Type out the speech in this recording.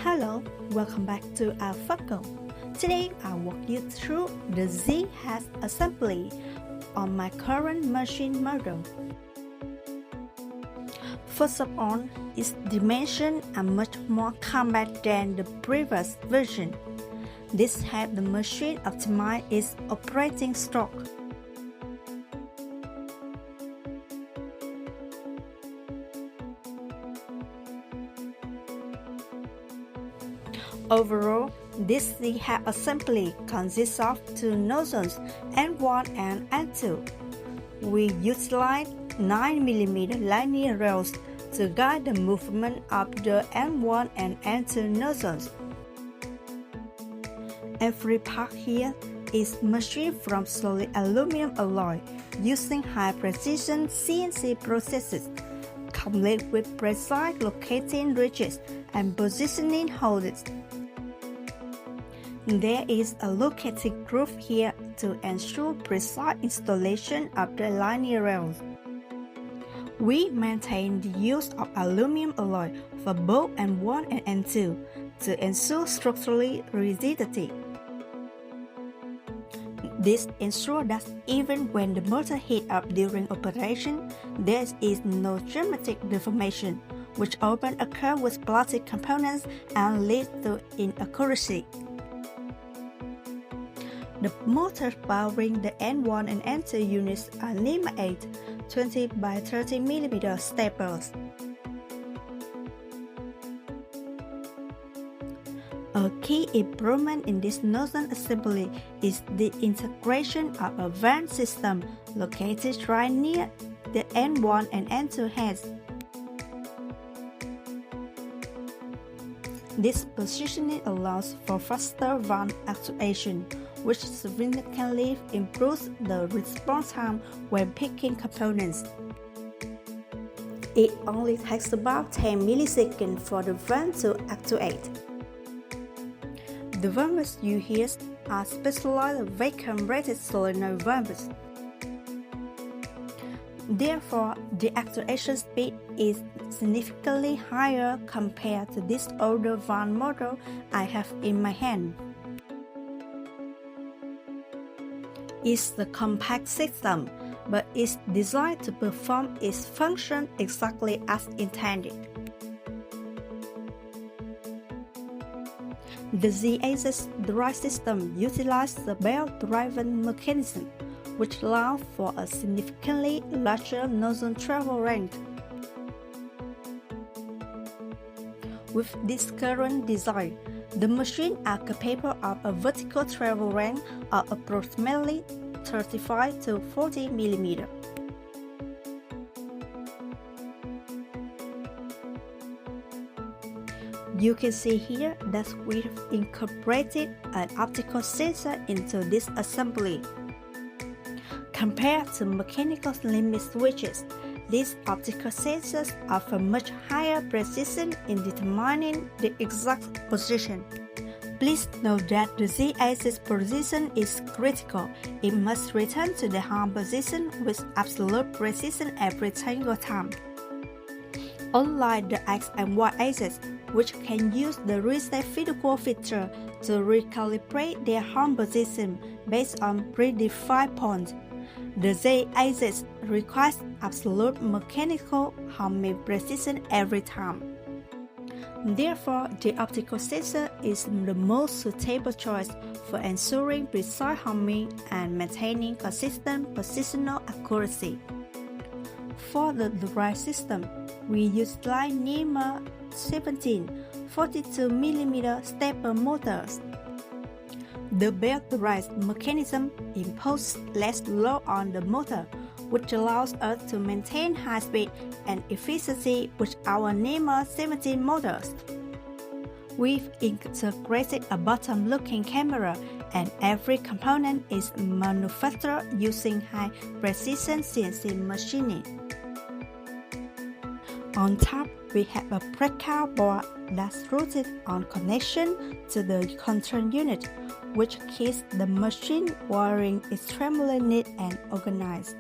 Hello, welcome back to AFARCO. Today I'll walk you through the Z-head assembly on my current machine model. First of all, its dimensions are much more compact than the previous version. This helps the machine optimize its operating stroke. Overall, this Z-head assembly consists of two nozzles, N1 and N2. We utilize 9mm linear rails to guide the movement of the N1 and N2 nozzles. Every part here is machined from solid aluminum alloy using high-precision CNC processes, complete with precise locating ridges and positioning holders. There is a locating groove here to ensure precise installation of the linear rails. We maintain the use of aluminum alloy for both N1 and N2 to ensure structural rigidity. This ensures that even when the motor heats up during operation, there is no dramatic deformation, which often occurs with plastic components and leads to inaccuracy. The motors powering the N1 and N2 units are Nema 8 20 by 30mm staples. A key improvement in this nozzle assembly is the integration of a vent system located right near the N1 and N2 heads. This positioning allows for faster vent actuation, which significantly improves the response time when picking components. It only takes about 10 milliseconds for the vent to actuate. The valves you hear are specialized vacuum-rated solenoid valves. Therefore, the actuation speed is significantly higher compared to this older vent model I have in my hand. It's a compact system, but it's designed to perform its function exactly as intended. The Z-axis drive system utilizes the belt-driven mechanism, which allows for a significantly larger nozzle travel range. With this current design, the machines are capable of a vertical travel range of approximately 35 to 40 mm. You can see here that we've incorporated an optical sensor into this assembly. Compared to mechanical limit switches, these optical sensors offer much higher precision in determining the exact position. Please note that the Z-axis position is critical. It must return to the home position with absolute precision every single time. Unlike the X and Y axis, which can use the reset fiddle feature to recalibrate their home position based on predefined points, the Z-axis requires absolute mechanical homing precision every time. Therefore, the optical sensor is the most suitable choice for ensuring precise homing and maintaining consistent positional accuracy. For the drive system, we utilize Nema 17 42mm staple motors. The belt-drive mechanism imposes less load on the motor, which allows us to maintain high speed and efficiency with our Nema 17 motors. We've integrated a bottom-looking camera, and every component is manufactured using high-precision CNC machining. On top, we have a breakout board that's routed on connection to the control unit, which keeps the machine wiring extremely neat and organized.